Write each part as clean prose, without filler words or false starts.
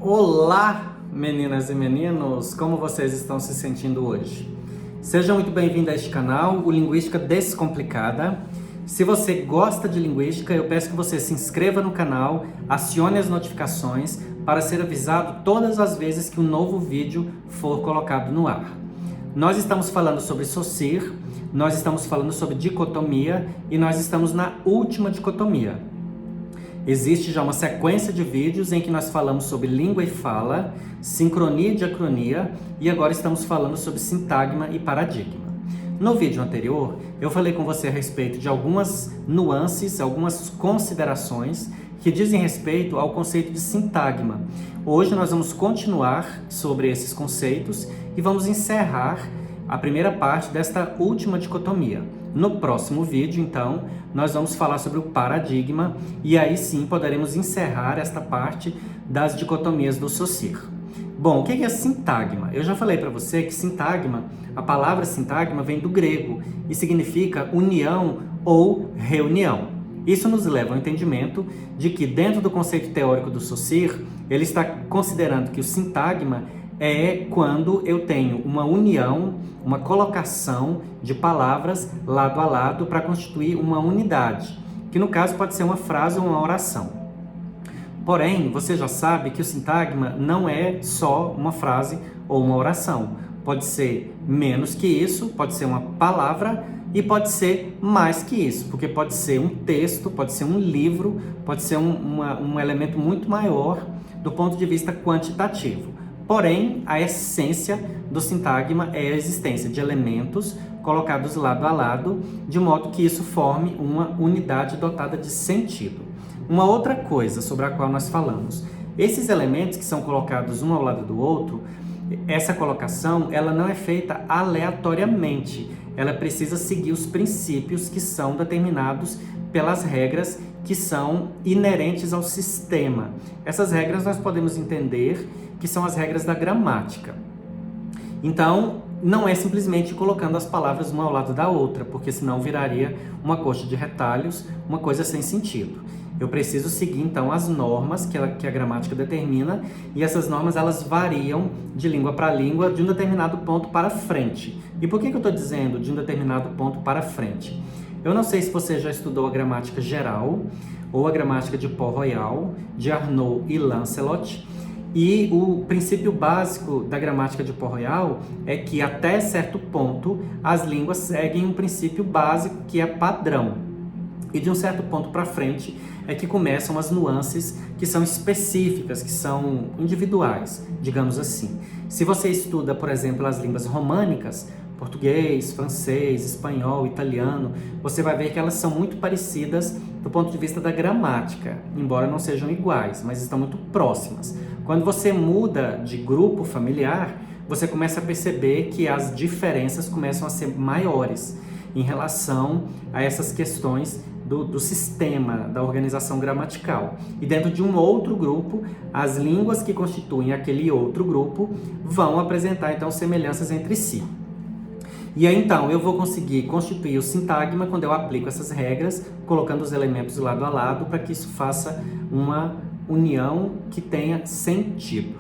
Olá, meninas e meninos! Como vocês estão se sentindo hoje? Sejam muito bem-vindos a este canal, o Linguística Descomplicada. Se você gosta de linguística, eu peço que você se inscreva no canal, acione as notificações para ser avisado todas as vezes que um novo vídeo for colocado no ar. Nós estamos falando sobre Saussure, nós estamos falando sobre dicotomia e nós estamos na última dicotomia. Existe já uma sequência de vídeos em que nós falamos sobre língua e fala, sincronia e diacronia, e agora estamos falando sobre sintagma e paradigma. No vídeo anterior, eu falei com você a respeito de algumas nuances, algumas considerações que dizem respeito ao conceito de sintagma. Hoje nós vamos continuar sobre esses conceitos e vamos encerrar a primeira parte desta última dicotomia. No próximo vídeo, então, nós vamos falar sobre o paradigma e aí sim poderemos encerrar esta parte das dicotomias do Saussure. Bom, o que é sintagma? Eu já falei para você que sintagma, a palavra sintagma vem do grego e significa união ou reunião. Isso nos leva ao entendimento de que dentro do conceito teórico do Saussure, ele está considerando que o sintagma é quando eu tenho uma união, uma colocação de palavras lado a lado para constituir uma unidade, que no caso pode ser uma frase ou uma oração. Porém, você já sabe que o sintagma não é só uma frase ou uma oração. Pode ser menos que isso, pode ser uma palavra e pode ser mais que isso, porque pode ser um texto, pode ser um livro, pode ser um elemento muito maior do ponto de vista quantitativo. Porém, a essência do sintagma é a existência de elementos colocados lado a lado, de modo que isso forme uma unidade dotada de sentido. Uma outra coisa sobre a qual nós falamos, esses elementos que são colocados um ao lado do outro, essa colocação ela não é feita aleatoriamente, ela precisa seguir os princípios que são determinados pelas regras que são inerentes ao sistema. Essas regras nós podemos entender que são as regras da gramática. Então, não é simplesmente colocando as palavras uma ao lado da outra, porque senão viraria uma coxa de retalhos, uma coisa sem sentido. Eu preciso seguir, então, as normas que a gramática determina, e essas normas elas variam de língua para língua, de um determinado ponto para frente. E por que eu estou dizendo de um determinado ponto para frente? Eu não sei se você já estudou a gramática geral, ou a gramática de Port-Royal, de Arnaud e Lancelot, e o princípio básico da gramática de Port-Royal é que até certo ponto as línguas seguem um princípio básico que é padrão. E de um certo ponto para frente é que começam as nuances que são específicas, que são individuais, digamos assim. Se você estuda, por exemplo, as línguas românicas, português, francês, espanhol, italiano, você vai ver que elas são muito parecidas do ponto de vista da gramática, embora não sejam iguais, mas estão muito próximas. Quando você muda de grupo familiar, você começa a perceber que as diferenças começam a ser maiores em relação a essas questões do sistema, da organização gramatical. E dentro de um outro grupo, as línguas que constituem aquele outro grupo vão apresentar, então, semelhanças entre si. E aí, então, eu vou conseguir constituir o sintagma quando eu aplico essas regras, colocando os elementos lado a lado, para que isso faça uma união que tenha sentido.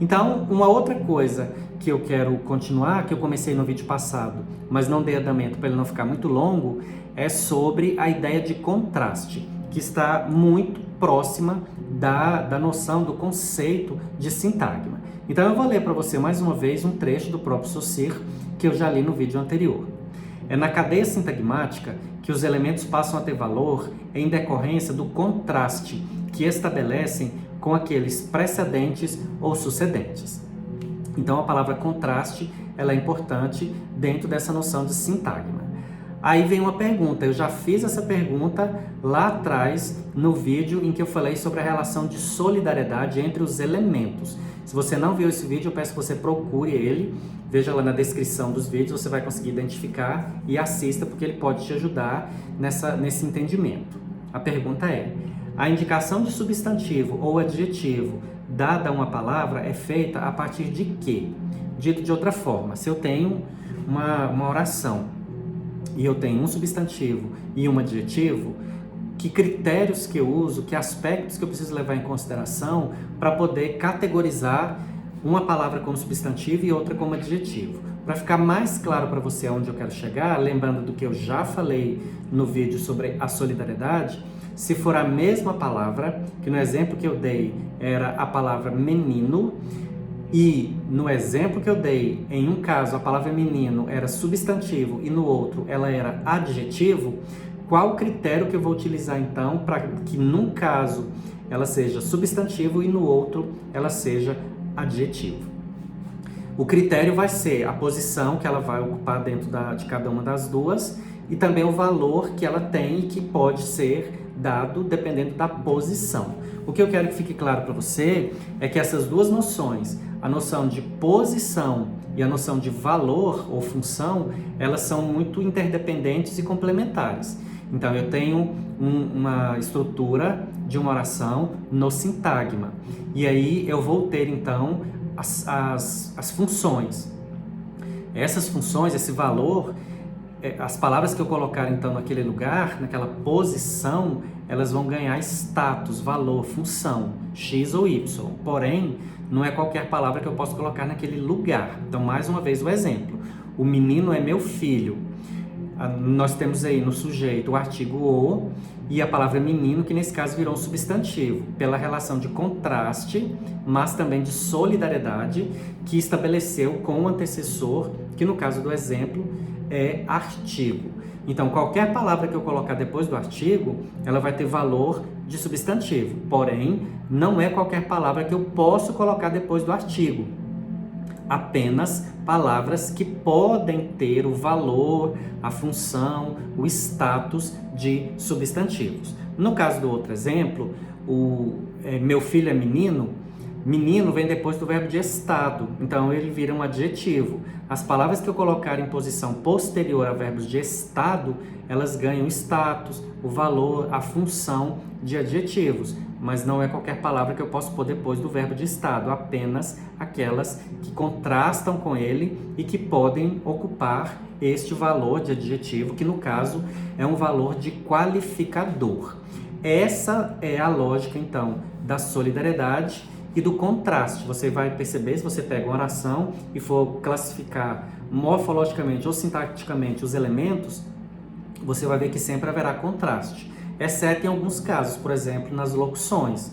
Então, uma outra coisa que eu quero continuar, que eu comecei no vídeo passado, mas não dei andamento para ele não ficar muito longo, é sobre a ideia de contraste, que está muito próxima da noção, do conceito de sintagma. Então eu vou ler para você mais uma vez um trecho do próprio Saussure, que eu já li no vídeo anterior. É na cadeia sintagmática que os elementos passam a ter valor em decorrência do contraste que estabelecem com aqueles precedentes ou sucedentes. Então a palavra contraste ela é importante dentro dessa noção de sintagma. Aí vem uma pergunta, eu já fiz essa pergunta lá atrás no vídeo em que eu falei sobre a relação de solidariedade entre os elementos. Se você não viu esse vídeo, eu peço que você procure ele, veja lá na descrição dos vídeos, você vai conseguir identificar e assista, porque ele pode te ajudar nesse entendimento. A pergunta é, a indicação de substantivo ou adjetivo dada a uma palavra é feita a partir de quê? Dito de outra forma, se eu tenho uma oração e eu tenho um substantivo e um adjetivo, que critérios que eu uso, que aspectos que eu preciso levar em consideração para poder categorizar uma palavra como substantivo e outra como adjetivo. Para ficar mais claro para você aonde eu quero chegar, lembrando do que eu já falei no vídeo sobre a solidariedade, se for a mesma palavra, que no exemplo que eu dei era a palavra menino, e no exemplo que eu dei, em um caso a palavra menino era substantivo e no outro ela era adjetivo, qual o critério que eu vou utilizar então para que num caso ela seja substantivo e no outro ela seja adjetivo? O critério vai ser a posição que ela vai ocupar dentro de cada uma das duas e também o valor que ela tem e que pode ser dado dependendo da posição. O que eu quero que fique claro para você é que essas duas noções, a noção de posição e a noção de valor ou função, elas são muito interdependentes e complementares. Então, eu tenho uma estrutura de uma oração no sintagma. E aí eu vou ter, então, as funções. Essas funções, esse valor, as palavras que eu colocar, então, naquele lugar, naquela posição, elas vão ganhar status, valor, função, X ou Y. Porém, não é qualquer palavra que eu posso colocar naquele lugar. Então, mais uma vez, o exemplo. O menino é meu filho. Nós temos aí no sujeito o artigo o e a palavra menino, que nesse caso virou um substantivo, pela relação de contraste, mas também de solidariedade, que estabeleceu com o antecessor, que no caso do exemplo é artigo. Então, qualquer palavra que eu colocar depois do artigo, ela vai ter valor de substantivo, porém, não é qualquer palavra que eu posso colocar depois do artigo. Apenas palavras que podem ter o valor, a função, o status de substantivos. No caso do outro exemplo, meu filho é menino, menino vem depois do verbo de estado, então ele vira um adjetivo. As palavras que eu colocar em posição posterior a verbos de estado, elas ganham status, o valor, a função de adjetivos, mas não é qualquer palavra que eu posso pôr depois do verbo de estado, apenas aquelas que contrastam com ele e que podem ocupar este valor de adjetivo, que no caso é um valor de qualificador. Essa é a lógica, então, da solidariedade e do contraste. Você vai perceber, se você pega uma oração e for classificar morfologicamente ou sintaticamente os elementos, você vai ver que sempre haverá contraste, exceto em alguns casos, por exemplo, nas locuções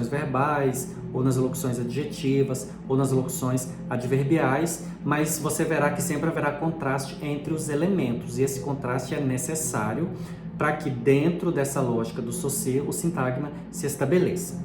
verbais, ou nas locuções adjetivas, ou nas locuções adverbiais, mas você verá que sempre haverá contraste entre os elementos, e esse contraste é necessário para que dentro dessa lógica do Saussure o sintagma se estabeleça.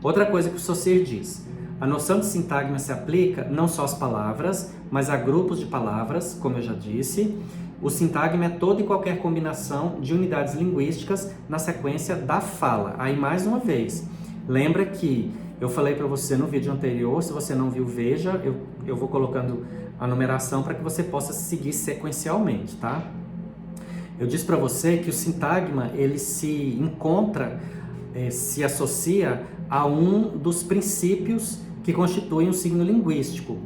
Outra coisa que o Saussure diz: a noção de sintagma se aplica não só às palavras, mas a grupos de palavras, como eu já disse. O sintagma é toda e qualquer combinação de unidades linguísticas na sequência da fala. Aí, mais uma vez, lembra que eu falei para você no vídeo anterior, se você não viu, veja, eu vou colocando a numeração para que você possa seguir sequencialmente, tá? Eu disse para você que o sintagma, ele se encontra, se associa a um dos princípios que constituem o signo linguístico.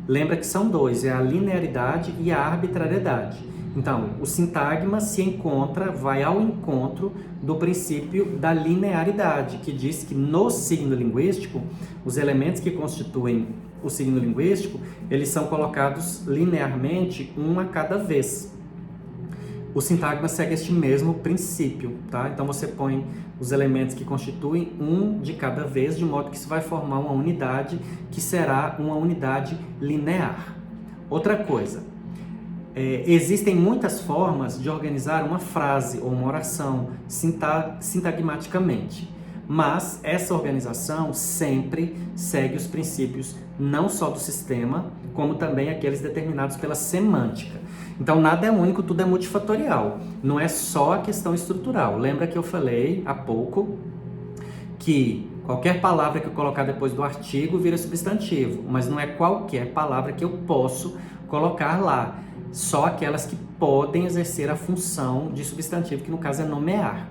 Lembra que são dois, é a linearidade e a arbitrariedade. Então, o sintagma se encontra, vai ao encontro do princípio da linearidade, que diz que no signo linguístico, os elementos que constituem o signo linguístico, eles são colocados linearmente, um a cada vez. O sintagma segue este mesmo princípio, tá? Então você põe os elementos que constituem um de cada vez, de modo que isso vai formar uma unidade que será uma unidade linear. Outra coisa, existem muitas formas de organizar uma frase ou uma oração sintagmaticamente, mas essa organização sempre segue os princípios não só do sistema, como também aqueles determinados pela semântica. Então, nada é único, tudo é multifatorial. Não é só a questão estrutural. Lembra que eu falei há pouco que qualquer palavra que eu colocar depois do artigo vira substantivo, mas não é qualquer palavra que eu posso colocar lá. Só aquelas que podem exercer a função de substantivo, que no caso é nomear.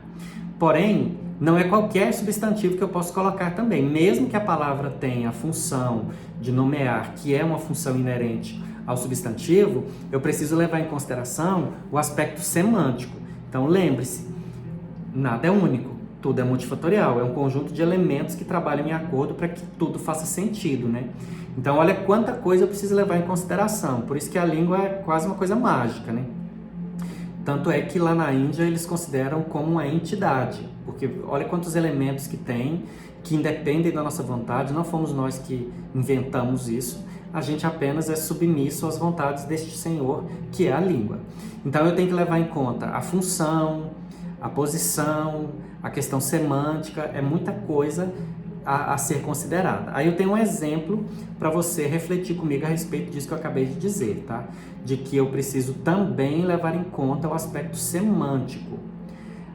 Porém, não é qualquer substantivo que eu posso colocar também. Mesmo que a palavra tenha a função de nomear, que é uma função inerente ao substantivo, eu preciso levar em consideração o aspecto semântico. Então, lembre-se, Nada é único, tudo é multifatorial, é um conjunto de elementos que trabalham em acordo para que tudo faça sentido, né? Então, olha quanta coisa eu preciso levar em consideração, por isso que a língua é quase uma coisa mágica, né? Tanto é que lá na Índia eles consideram como uma entidade, porque olha quantos elementos que tem, que independem da nossa vontade, não fomos nós que inventamos isso, a gente apenas é submisso às vontades deste Senhor, que é a língua. Então eu tenho que levar em conta a função, a posição, a questão semântica, é muita coisa a ser considerada. Aí eu tenho um exemplo para você refletir comigo a respeito disso que eu acabei de dizer, tá? De que eu preciso também levar em conta o aspecto semântico.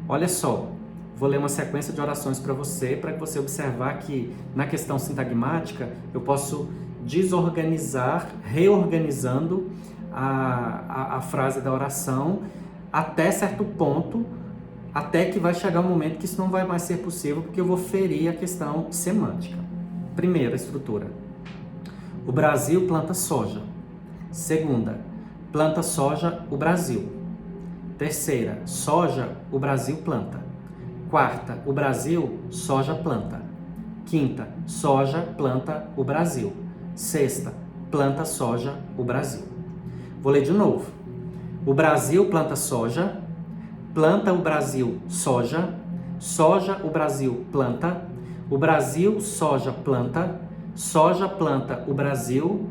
Olha só, vou ler uma sequência de orações para você observar que na questão sintagmática eu posso desorganizar, reorganizando a frase da oração até certo ponto, até que vai chegar um momento que isso não vai mais ser possível, porque eu vou ferir a questão semântica. Primeira estrutura. O Brasil planta soja. Segunda, planta soja o Brasil. Terceira, soja o Brasil planta. Quarta, o Brasil soja planta. Quinta, soja planta o Brasil. Sexta, planta soja o Brasil. Vou ler de novo. O Brasil planta soja. Planta o Brasil soja, soja o Brasil planta, o Brasil soja planta o Brasil,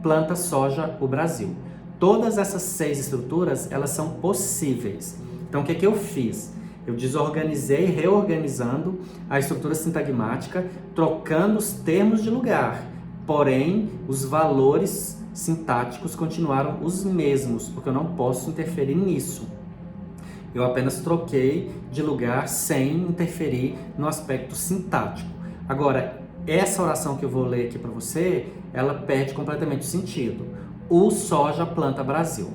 planta soja o Brasil. Todas essas 6 estruturas, elas são possíveis. Então, o que eu fiz? Eu desorganizei, reorganizando a estrutura sintagmática, trocando os termos de lugar. Porém, os valores sintáticos continuaram os mesmos, porque eu não posso interferir nisso. Eu apenas troquei de lugar sem interferir no aspecto sintático. Agora, essa oração que eu vou ler aqui para você, ela perde completamente o sentido. O soja planta Brasil.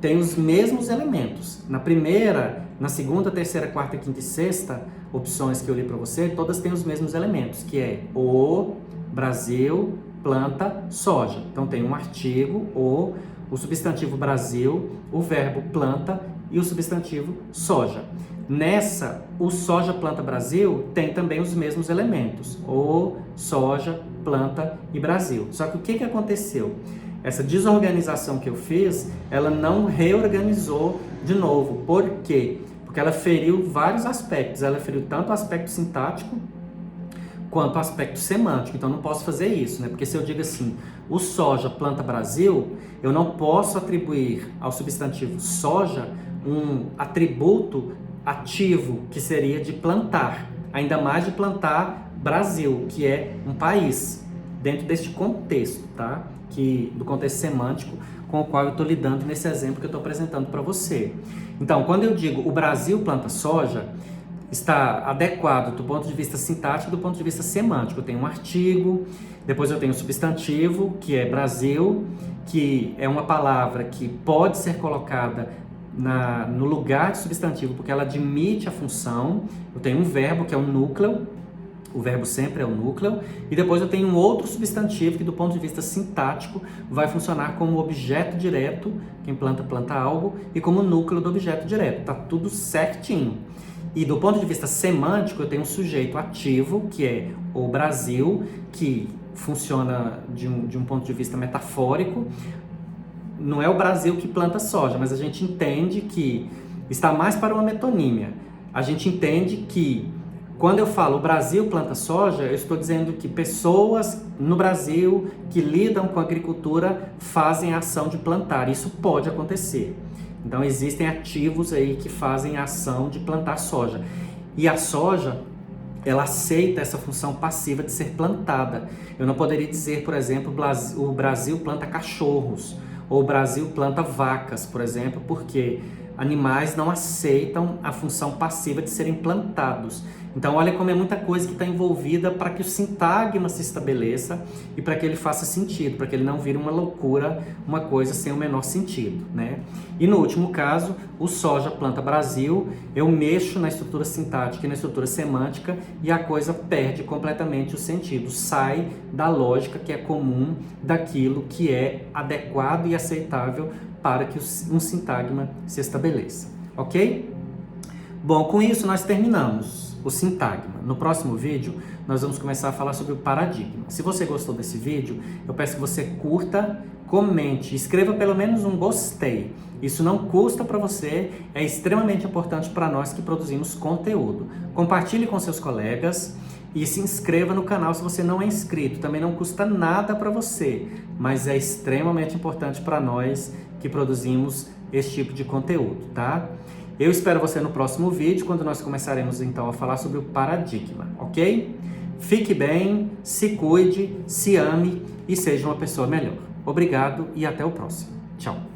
Tem os mesmos elementos. Na primeira, na segunda, terceira, quarta, quinta e sexta opções que eu li para você, todas têm os mesmos elementos, que é o Brasil planta soja. Então tem um artigo, o substantivo Brasil, o verbo planta e o substantivo soja. Nessa, o soja planta Brasil tem também os mesmos elementos, o soja, planta e Brasil. Só que o que aconteceu? Essa desorganização que eu fiz, ela não reorganizou de novo. Por quê? Porque ela feriu vários aspectos. Ela feriu tanto o aspecto sintático quanto o aspecto semântico. Então, não posso fazer isso, né? Porque se eu digo assim, o soja planta Brasil, eu não posso atribuir ao substantivo soja um atributo ativo, que seria de plantar, ainda mais de plantar Brasil, que é um país, dentro deste contexto, tá? Do contexto semântico com o qual eu estou lidando nesse exemplo que eu estou apresentando para você. Então, quando eu digo o Brasil planta soja, está adequado do ponto de vista sintático e do ponto de vista semântico. Eu tenho um artigo, depois eu tenho um substantivo, que é Brasil, que é uma palavra que pode ser colocada no lugar de substantivo, porque ela admite a função. Eu tenho um verbo, que é o núcleo, o verbo sempre é o núcleo, e depois eu tenho um outro substantivo que, do ponto de vista sintático, vai funcionar como objeto direto, quem planta, planta algo, e como núcleo do objeto direto. Tá tudo certinho. E do ponto de vista semântico, eu tenho um sujeito ativo, que é o Brasil, que funciona de um ponto de vista metafórico. Não é o Brasil que planta soja, mas a gente entende que está mais para uma metonímia. A gente entende que, quando eu falo o Brasil planta soja, eu estou dizendo que pessoas no Brasil que lidam com agricultura fazem a ação de plantar. Isso pode acontecer. Então, existem ativos aí que fazem a ação de plantar soja. E a soja, ela aceita essa função passiva de ser plantada. Eu não poderia dizer, por exemplo, o Brasil planta cachorros, ou o Brasil planta vacas, por exemplo, porque animais não aceitam a função passiva de serem plantados. Então, olha como é muita coisa que está envolvida para que o sintagma se estabeleça e para que ele faça sentido, para que ele não vire uma loucura, uma coisa sem o menor sentido, né? E no último caso, o soja planta Brasil, eu mexo na estrutura sintática e na estrutura semântica e a coisa perde completamente o sentido, sai da lógica que é comum daquilo que é adequado e aceitável para que um sintagma se estabeleça, ok? Bom, com isso nós terminamos o sintagma. No próximo vídeo, nós vamos começar a falar sobre o paradigma. Se você gostou desse vídeo, eu peço que você curta, comente, escreva pelo menos um gostei. Isso não custa para você, é extremamente importante para nós que produzimos conteúdo. Compartilhe com seus colegas e se inscreva no canal se você não é inscrito. Também não custa nada para você, mas é extremamente importante para nós que produzimos esse tipo de conteúdo, tá? Eu espero você no próximo vídeo, quando nós começaremos então a falar sobre o paradigma, ok? Fique bem, se cuide, se ame e seja uma pessoa melhor. Obrigado e até o próximo. Tchau!